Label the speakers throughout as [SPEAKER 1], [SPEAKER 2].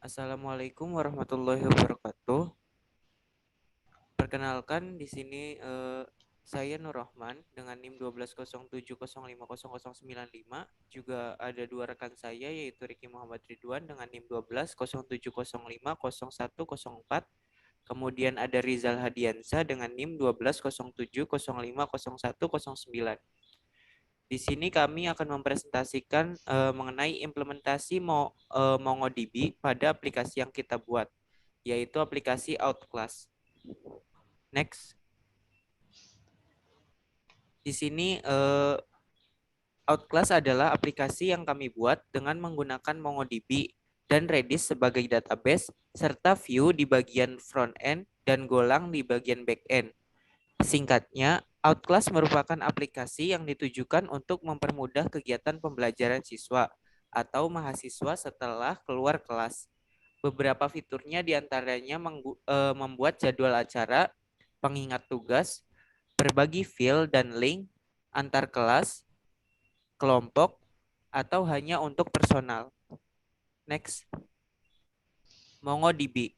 [SPEAKER 1] Assalamualaikum warahmatullahi wabarakatuh. Perkenalkan di sini saya Nur Rahman dengan NIM 1207050095. Juga ada dua rekan saya yaitu Riki Muhammad Ridwan dengan NIM 1207050104. Kemudian ada Rizal Hadiansa dengan NIM 1207050109. Di sini kami akan mempresentasikan mengenai implementasi MongoDB pada aplikasi yang kita buat, yaitu aplikasi Outclass. Next. Di sini Outclass adalah aplikasi yang kami buat dengan menggunakan MongoDB dan Redis sebagai database, serta Vue di bagian front end dan Golang di bagian back end. Singkatnya, Outclass merupakan aplikasi yang ditujukan untuk mempermudah kegiatan pembelajaran siswa atau mahasiswa setelah keluar kelas. Beberapa fiturnya diantaranya membuat jadwal acara, pengingat tugas, berbagi file dan link antar kelas, kelompok, atau hanya untuk personal. Next. MongoDB.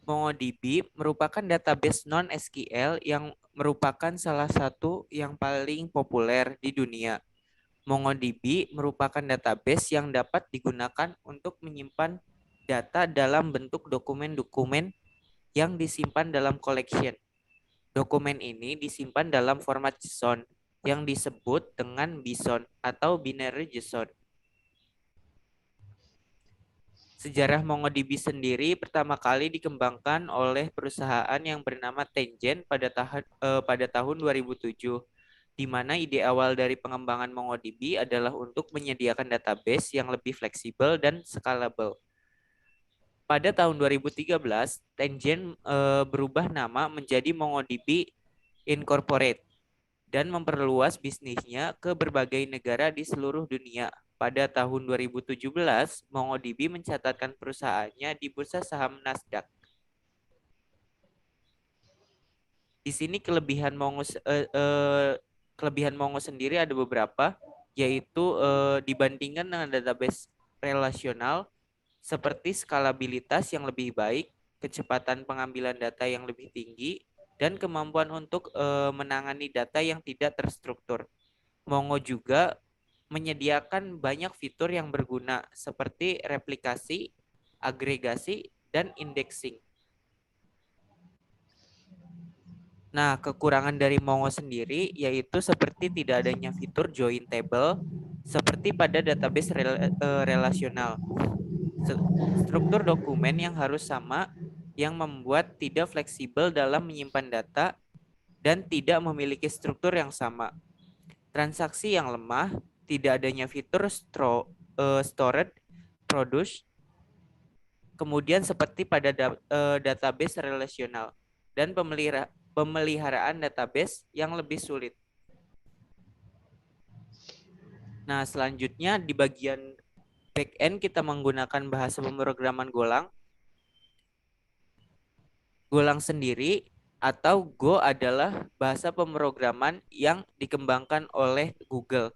[SPEAKER 1] MongoDB merupakan database non-SQL yang merupakan salah satu yang paling populer di dunia. MongoDB merupakan database yang dapat digunakan untuk menyimpan data dalam bentuk dokumen-dokumen yang disimpan dalam collection. Dokumen ini disimpan dalam format JSON yang disebut dengan BSON atau binary JSON. Sejarah MongoDB sendiri pertama kali dikembangkan oleh perusahaan yang bernama Tangent pada tahun 2007, di mana ide awal dari pengembangan MongoDB adalah untuk menyediakan database yang lebih fleksibel dan scalable. Pada tahun 2013, Tangent berubah nama menjadi MongoDB Incorporate dan memperluas bisnisnya ke berbagai negara di seluruh dunia. Pada tahun 2017, MongoDB mencatatkan perusahaannya di bursa saham Nasdaq. Di sini kelebihan Mongo sendiri ada beberapa, yaitu dibandingkan dengan database relasional seperti skalabilitas yang lebih baik, kecepatan pengambilan data yang lebih tinggi, dan kemampuan untuk menangani data yang tidak terstruktur. Mongo juga menyediakan banyak fitur yang berguna seperti replikasi, agregasi, dan indexing. Nah, kekurangan dari Mongo sendiri yaitu seperti tidak adanya fitur join table seperti pada database relasional. Struktur dokumen yang harus sama yang membuat tidak fleksibel dalam menyimpan data dan tidak memiliki struktur yang sama. Transaksi yang lemah, tidak adanya fitur stored, produce, kemudian seperti pada database relasional, dan pemeliharaan database yang lebih sulit. Nah, selanjutnya di bagian backend kita menggunakan bahasa pemrograman Golang. Golang sendiri atau Go adalah bahasa pemrograman yang dikembangkan oleh Google.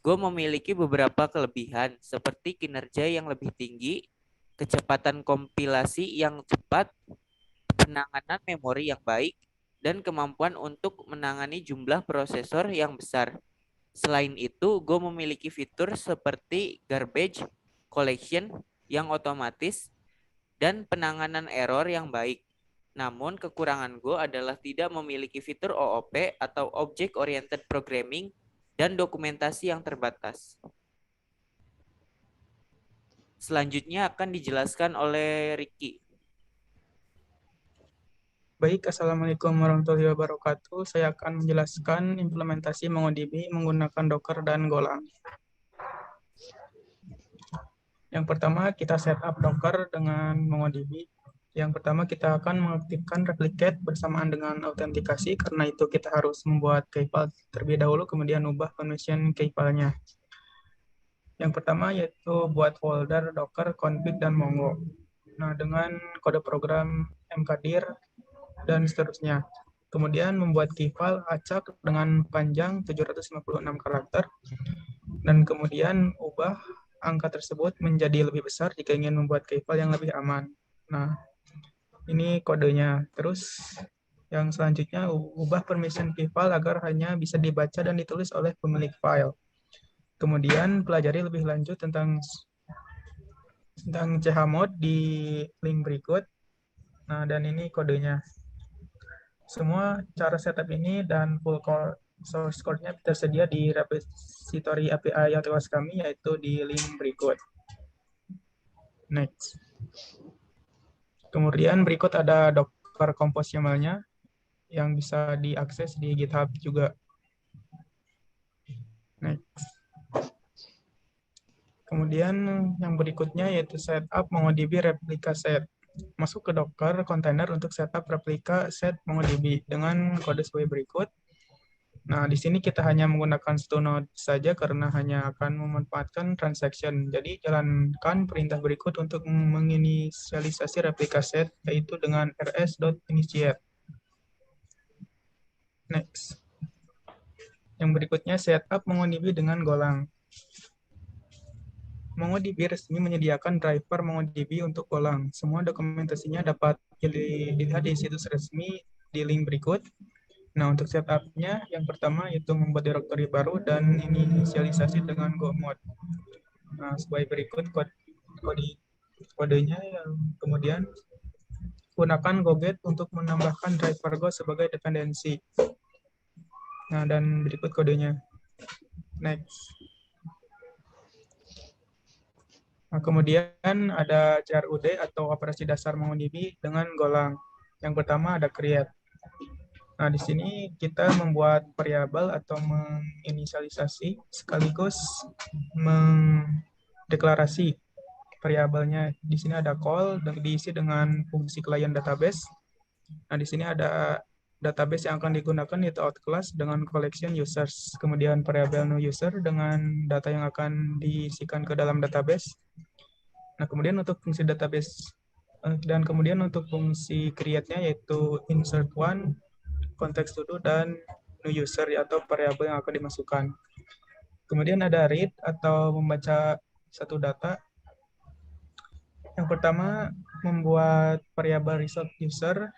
[SPEAKER 1] Go memiliki beberapa kelebihan seperti kinerja yang lebih tinggi, kecepatan kompilasi yang cepat, penanganan memori yang baik, dan kemampuan untuk menangani jumlah prosesor yang besar. Selain itu, Go memiliki fitur seperti garbage collection yang otomatis dan penanganan error yang baik. Namun, kekurangan Go adalah tidak memiliki fitur OOP atau Object Oriented Programming dan dokumentasi yang terbatas. Selanjutnya akan dijelaskan oleh Ricky.
[SPEAKER 2] Baik, Assalamualaikum warahmatullahi wabarakatuh. Saya akan menjelaskan implementasi MongoDB menggunakan Docker dan Golang. Yang pertama, kita setup Docker dengan MongoDB. Yang pertama, kita akan mengaktifkan replicate bersamaan dengan autentikasi, karena itu kita harus membuat key file terlebih dahulu, kemudian ubah permission key file-nya. Yang pertama yaitu buat folder Docker, config, dan Mongo. Nah, dengan kode program mkdir dan seterusnya. Kemudian membuat key file acak dengan panjang 756 karakter. Dan kemudian ubah angka tersebut menjadi lebih besar jika ingin membuat key file yang lebih aman. Nah, ini kodenya. Terus yang selanjutnya, ubah permission key file agar hanya bisa dibaca dan ditulis oleh pemilik file. Kemudian pelajari lebih lanjut tentang chmod di link berikut. Nah, dan ini kodenya. Semua cara setup ini dan full source code-nya tersedia di repository API Authorized kami, yaitu di link berikut. Next. Kemudian berikut ada Docker Compose YAML-nya yang bisa diakses di GitHub juga. Next. Kemudian yang berikutnya yaitu setup MongoDB replica set. Masuk ke Docker container untuk setup replika set MongoDB dengan kode sebagai berikut. Nah, di sini kita hanya menggunakan satu node saja karena hanya akan memanfaatkan transaction. Jadi, jalankan perintah berikut untuk menginisialisasi replika set, yaitu dengan rs.initiate. Next. Yang berikutnya, setup MongoDB dengan Golang. MongoDB resmi menyediakan driver MongoDB untuk Golang. Semua dokumentasinya dapat dilihat di situs resmi di link berikut. Nah, untuk setup-nya, yang pertama yaitu membuat directory baru dan inisialisasi dengan go-mode. Nah, sebagai berikut kodenya, yang kemudian gunakan go-get untuk menambahkan driver Go sebagai dependensi. Nah, dan berikut kodenya. Next. Nah, kemudian ada CRUD atau operasi dasar MongoDB dengan Golang. Yang pertama ada create. Nah, di sini kita membuat variabel atau menginisialisasi sekaligus mendeklarasi variabelnya. Di sini ada call dan diisi dengan fungsi client database. Nah, di sini ada database yang akan digunakan yaitu out class dengan collection users. Kemudian variabel new user dengan data yang akan diisikan ke dalam database. Nah, kemudian untuk fungsi database dan kemudian untuk fungsi create-nya yaitu insert one, context to do, dan new user atau variabel yang akan dimasukkan. Kemudian ada read atau membaca satu data. Yang pertama, membuat variabel result user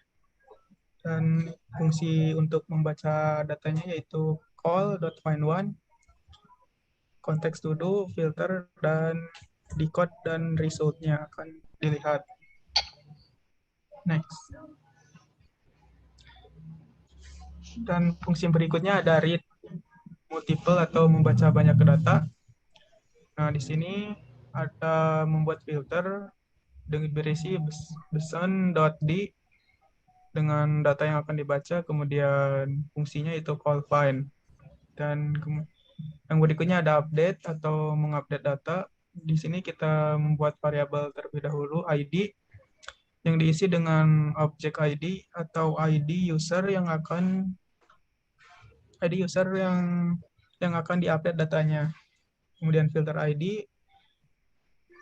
[SPEAKER 2] dan fungsi untuk membaca datanya yaitu call.findOne, context to do, filter, dan decode dan resultnya akan dilihat. Next. Dan fungsi berikutnya ada read multiple atau membaca banyak data. Nah, di sini ada membuat filter dengan berisi bson.d dengan data yang akan dibaca, kemudian fungsinya itu call find. Dan yang berikutnya ada update atau mengupdate data. Di sini kita membuat variabel terlebih dahulu ID yang diisi dengan objek ID atau ID user yang akan diupdate datanya. Kemudian filter ID,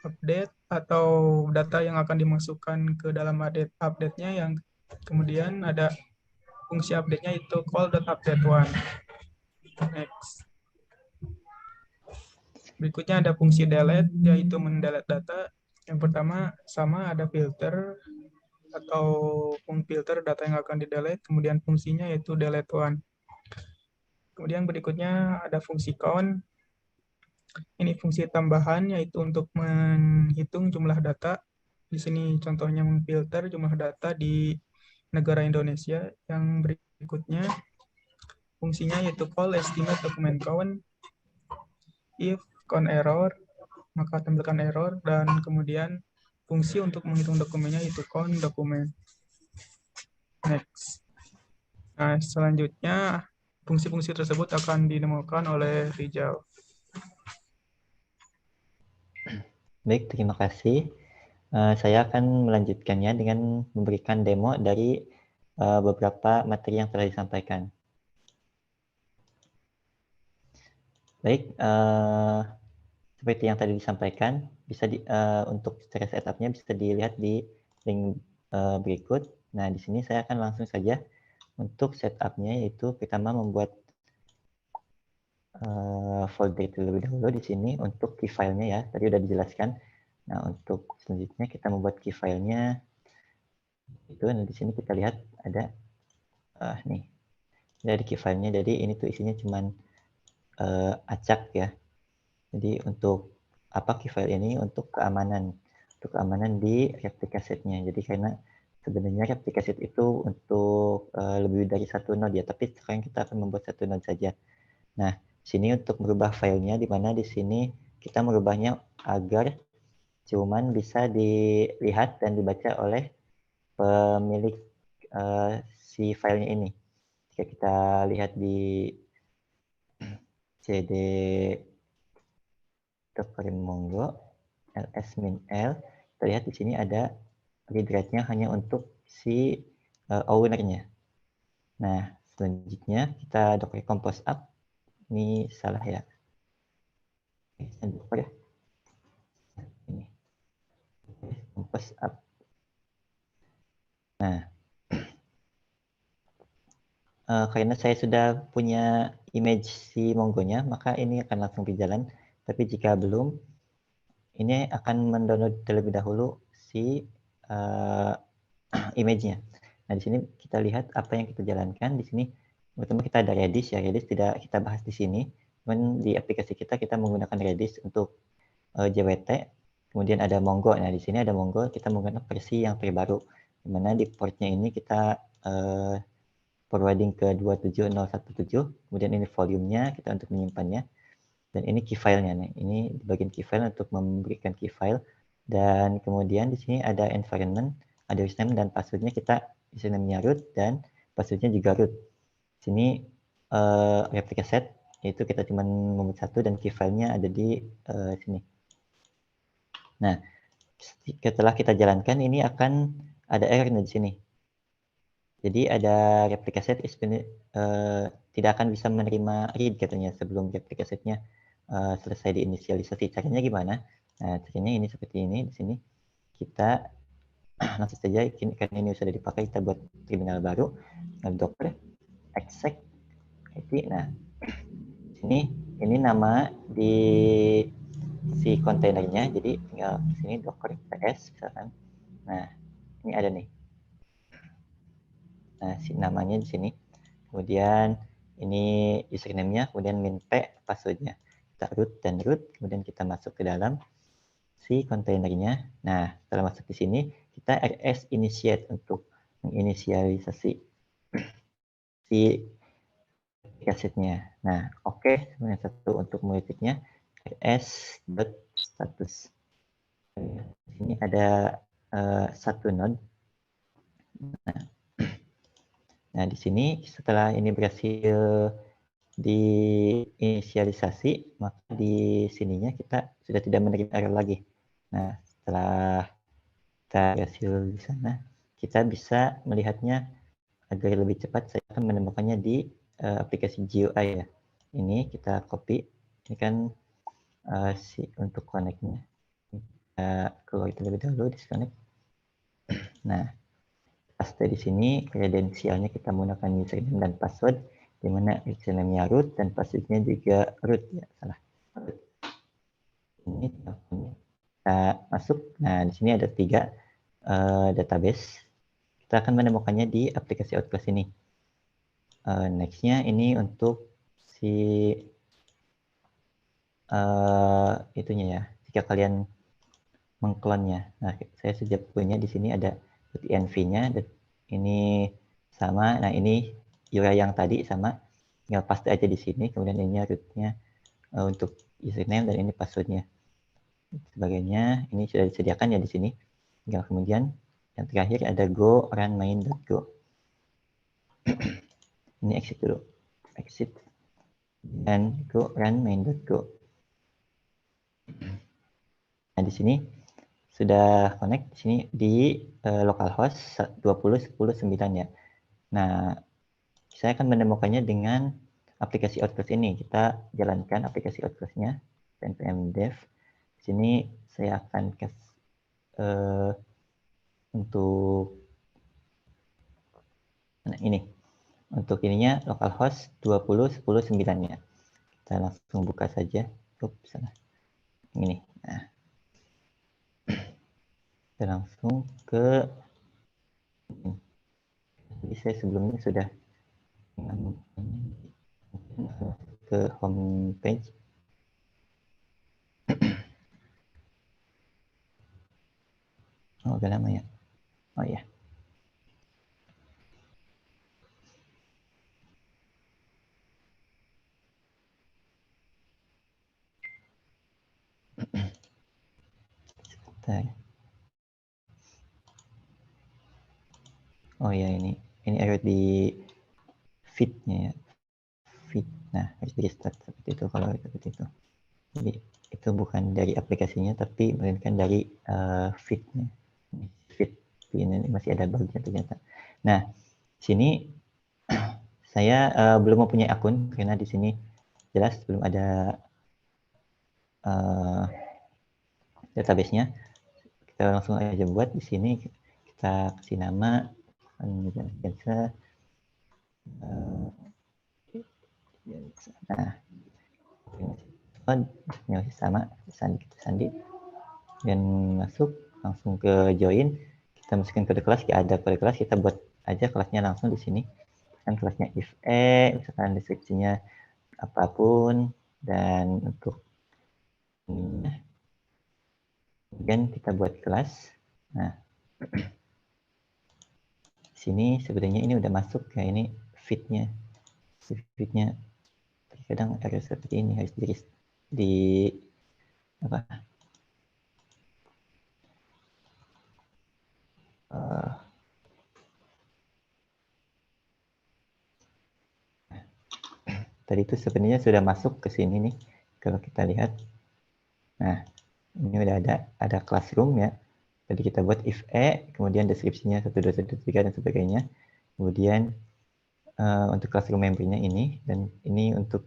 [SPEAKER 2] update atau data yang akan dimasukkan ke dalam update-nya, yang kemudian ada fungsi update-nya itu call.update1. Next. Berikutnya ada fungsi delete, yaitu mendelete data. Yang pertama sama ada filter atau filter data yang akan di-delete, kemudian fungsinya yaitu delete one. Kemudian berikutnya ada fungsi count. Ini fungsi tambahan yaitu untuk menghitung jumlah data. Di sini contohnya memfilter jumlah data di negara Indonesia. Yang berikutnya fungsinya yaitu call estimate document count. If count error, maka tampilkan error, dan kemudian fungsi untuk menghitung dokumennya yaitu count dokumen. Next. Nah, selanjutnya fungsi-fungsi tersebut akan ditemukan oleh Rijal.
[SPEAKER 3] Baik, terima kasih. Saya akan melanjutkannya dengan memberikan demo dari beberapa materi yang telah disampaikan. Baik, seperti yang tadi disampaikan, bisa untuk cara setupnya bisa dilihat di link berikut. Nah, di sini saya akan langsung saja untuk setupnya, yaitu pertama membuat folder terlebih dahulu di sini untuk key filenya ya. Tadi udah dijelaskan. Nah, untuk selanjutnya kita membuat key filenya itu. Nah, di sini kita lihat ada nih. Jadi key filenya. Jadi ini tuh isinya cuman acak ya. Jadi untuk apa key file ini? Untuk keamanan. Untuk keamanan di replica setnya. Jadi karena sebenarnya replica set itu untuk lebih dari satu node ya. Tapi sekarang kita akan membuat satu node saja. Nah, sini untuk merubah filenya, di mana di sini kita merubahnya agar cuman bisa dilihat dan dibaca oleh pemilik si filenya ini. Jika kita lihat di cd docker mongo ls-l, kita lihat di sini ada read write-nya hanya untuk si owner-nya. Nah, selanjutnya kita docker compose up. Ini salah ya. Docker ya. Ini compose up. Nah, karena saya sudah punya image si Mongo-nya, maka ini akan langsung berjalan. Tapi jika belum, ini akan mendownload terlebih dahulu si image-nya. Nah, di sini kita lihat apa yang kita jalankan. Di sini pertama kita ada Redis ya. Redis tidak kita bahas di sini. Cuman di aplikasi kita menggunakan Redis untuk JWT. Kemudian ada Mongo. Nah, di sini ada Mongo, kita menggunakan versi yang terbaru. Di mana di portnya ini kita forwarding ke 27017. Kemudian ini volumenya kita untuk menyimpannya. Dan ini key file-nya. Nah, ini di bagian key file untuk memberikan key file. Dan kemudian di sini ada environment, ada username dan passwordnya kita username-nya root dan passwordnya juga root. Di sini replica set itu kita cuma membuat satu dan key file-nya ada di sini. Nah, setelah kita jalankan ini akan ada error di sini. Jadi ada replica set tidak akan bisa menerima read katanya sebelum replica setnya selesai diinisialisasi. Caranya gimana? Nah, caranya ini seperti ini. Di sini kita langsung saja karena ini sudah dipakai, kita buat terminal baru. Docker exec IT. Nah, ini nama di si kontainernya. Jadi tinggal di sini docker ps misalkan. Nah, ini ada nih. Nah, si namanya di sini. Kemudian ini username-nya, kemudian min p password-nya. Kita root dan root, kemudian kita masuk ke dalam si kontainernya. Nah, setelah masuk di sini, kita rs initiate untuk menginisialisasi si kasetnya. Nah, oke, kemudian satu untuk multiknya rs.status. Ini ada satu node. Nah, di sini setelah ini berhasil diinisialisasi, maka di sininya kita sudah tidak menerima error lagi. Nah, setelah kita berhasil di sana, kita bisa melihatnya agar lebih cepat. Saya akan menemukannya di aplikasi GUI ya. Ini kita copy. Ini kan untuk connect-nya. Kita keluar terlebih dahulu, disconnect. Nah, paste di sini kredensialnya kita menggunakan username dan password, di mana username-nya root dan password-nya juga root ya, salah. Ini kita masuk. Nah, di sini ada 3 database. Kita akan menemukannya di aplikasi Outclass ini. Next-nya ini untuk si itunya ya. Jika kalian mengklonnya. Nah, saya sudah punya di sini ada env-nya. Ini sama. Nah, ini URL yang tadi sama. Tinggal paste aja di sini. Kemudian ini root-nya untuk username dan ini password-nya. Sebagainya ini sudah disediakan ya di sini. Tinggal kemudian yang terakhir ada go run main.go. Ini exit dulu. Exit dan go run main.go. Nah, di sini sudah connect di sini di localhost 20.10.9 ya. Nah, saya akan menemukannya dengan aplikasi Outclass ini. Kita jalankan aplikasi Outclass-nya npm dev. Di sini saya akan kasih untuk ini. Untuk ininya localhost 20.10.9 ya. Kita langsung buka saja. Salah. Ini. Nah, kita langsung ke jadi saya sebelumnya sudah ke home page. Oh, agak lama ya. Oh ya. Sebentar. Oh ya, ini error di feed-nya ya. Feed. Nah, harus di restart seperti itu kalau seperti itu. Jadi itu bukan dari aplikasinya tapi melainkan dari feed-nya. Feed ini masih ada bugnya ternyata. Nah, sini saya belum mempunyai akun karena di sini jelas belum ada database-nya. Kita langsung aja buat di sini, kita kasih nama Jansa. Nah, masih sama Sandi dan masuk langsung ke join. Kita masukin kode kelas, ada kode kelas, kita buat aja kelasnya langsung di sini. Kan kelasnya if misalkan deskripsinya apapun, dan untuk kemudian kita buat kelas. Nah, di sini sebenarnya ini udah masuk ya, ini feed-nya. Feed-nya kadang error seperti ini, harus di apa? Tadi itu sebenarnya sudah masuk ke sini nih, kalau kita lihat. Nah, ini udah ada classroom ya. Tadi kita buat if kemudian deskripsinya 1, 2, 1, 3 dan sebagainya. Kemudian untuk classroom membernya ini, dan ini untuk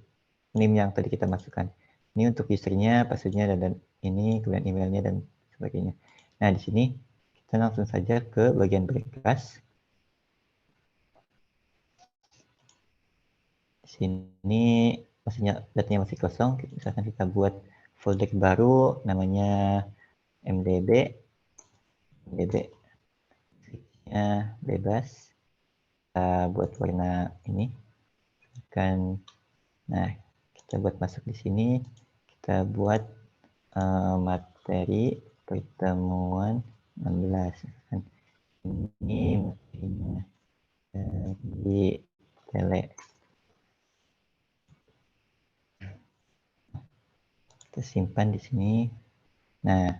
[SPEAKER 3] name yang tadi kita masukkan. Ini untuk usernya, passwordnya, dan ini kemudian emailnya dan sebagainya. Nah, di sini kita langsung saja ke bagian berkelas. Di sini datanya masih kosong. Misalkan kita buat folder baru namanya mdb ya, bebas. Kita buat warna ini kan. Nah, kita buat masuk di sini, kita buat materi pertemuan 16 kan. Ini materinya di tele. Kita simpan di sini. Nah,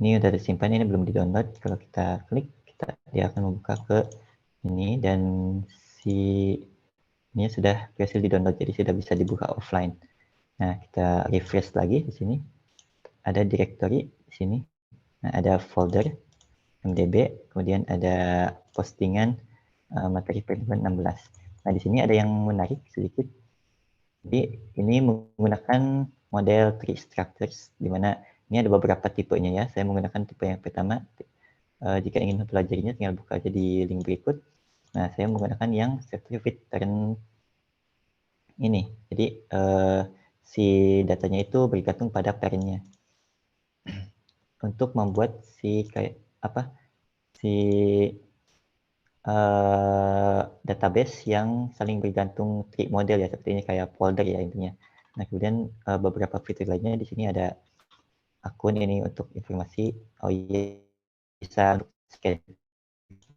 [SPEAKER 3] ini udah tersimpan, ini belum di-download. Kalau kita klik, dia akan membuka ke ini, dan ini sudah berhasil di-download, jadi sudah bisa dibuka offline. Nah, kita refresh lagi di sini. Ada directory di sini. Nah, ada folder MDB, kemudian ada postingan materi pertemuan 16. Nah, di sini ada yang menarik sedikit. Jadi, ini menggunakan model tree structures, di mana ini ada beberapa tipenya ya. Saya menggunakan tipe yang pertama. Jika ingin mempelajarinya, tinggal buka aja di link berikut. Nah, saya menggunakan yang structure with turn ini. Jadi, si datanya itu bergantung pada parentnya. Untuk membuat si database yang saling bergantung tree model ya, seperti ini kayak folder ya intinya. Nah, kemudian beberapa fitur lainnya di sini ada akun ini untuk informasi. Oh iya, bisa scan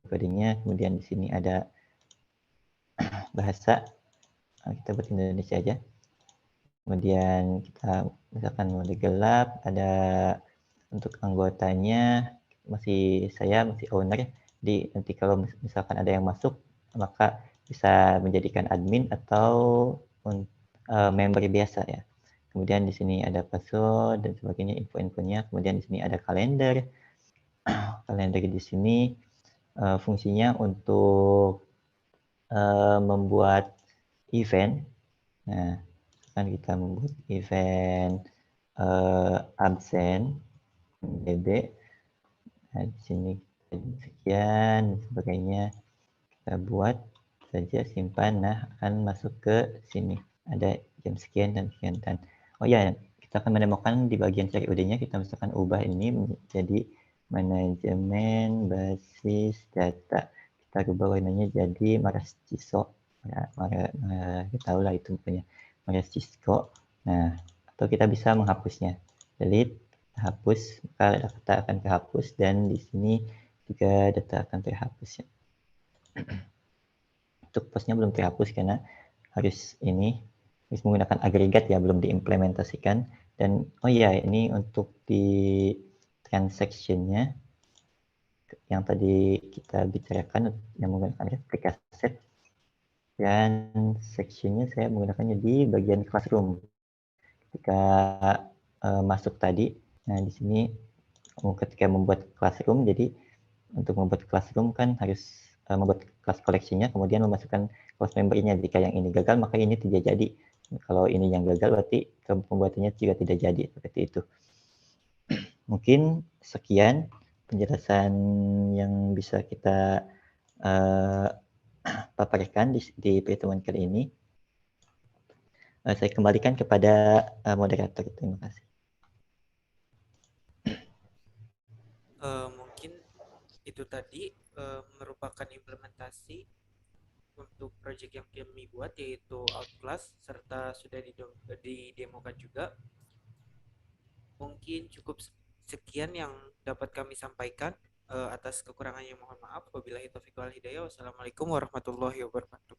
[SPEAKER 3] kodenya. Kemudian di sini ada bahasa, kita buat Indonesia aja. Kemudian kita misalkan mode gelap, ada untuk anggotanya masih owner. Jadi nanti kalau misalkan ada yang masuk, maka bisa menjadikan admin atau member biasa ya. Kemudian di sini ada password dan sebagainya, info-infonya. Kemudian di sini ada kalender. Kalender di sini fungsinya untuk membuat event. Nah, kan kita membuat event absen DB. Nah, di sini sekian sebagainya kita buat saja, simpan. Nah, akan masuk ke sini. Ada jam sekian dan sekian. Dan oh ya, kita akan menemukan di bagian cari UD-nya, kita misalkan ubah ini menjadi manajemen basis data. Kita ubah warnanya jadi Maras Cisco. Ya, kita tahu lah itu punya Maras Cisco. Nah, atau kita bisa menghapusnya. Delete, hapus, maka data akan terhapus dan di sini juga data akan terhapus ya. Untuk postnya belum terhapus karena harus menggunakan agregat ya, belum diimplementasikan. Dan oh ya, ini untuk di transaction-nya yang tadi kita bicarakan yang menggunakan replika set, dan section-nya saya menggunakannya di bagian classroom. Ketika masuk tadi, nah di sini ketika membuat classroom, jadi untuk membuat classroom kan harus membuat class collection-nya, kemudian memasukkan class member-nya. Jika yang ini gagal, maka ini tidak jadi. Kalau ini yang gagal, berarti pembuatannya juga tidak jadi, seperti itu. Mungkin sekian penjelasan yang bisa kita paparkan di pertemuan kali ini. Saya kembalikan kepada moderator. Terima kasih.
[SPEAKER 1] Mungkin itu tadi merupakan implementasi untuk project yang kami buat, yaitu Outclass, serta sudah didemokan juga. Mungkin cukup sekian yang dapat kami sampaikan. Atas kekurangannya mohon maaf. Wabillahi taufiq wal hidayah. Wassalamualaikum warahmatullahi wabarakatuh.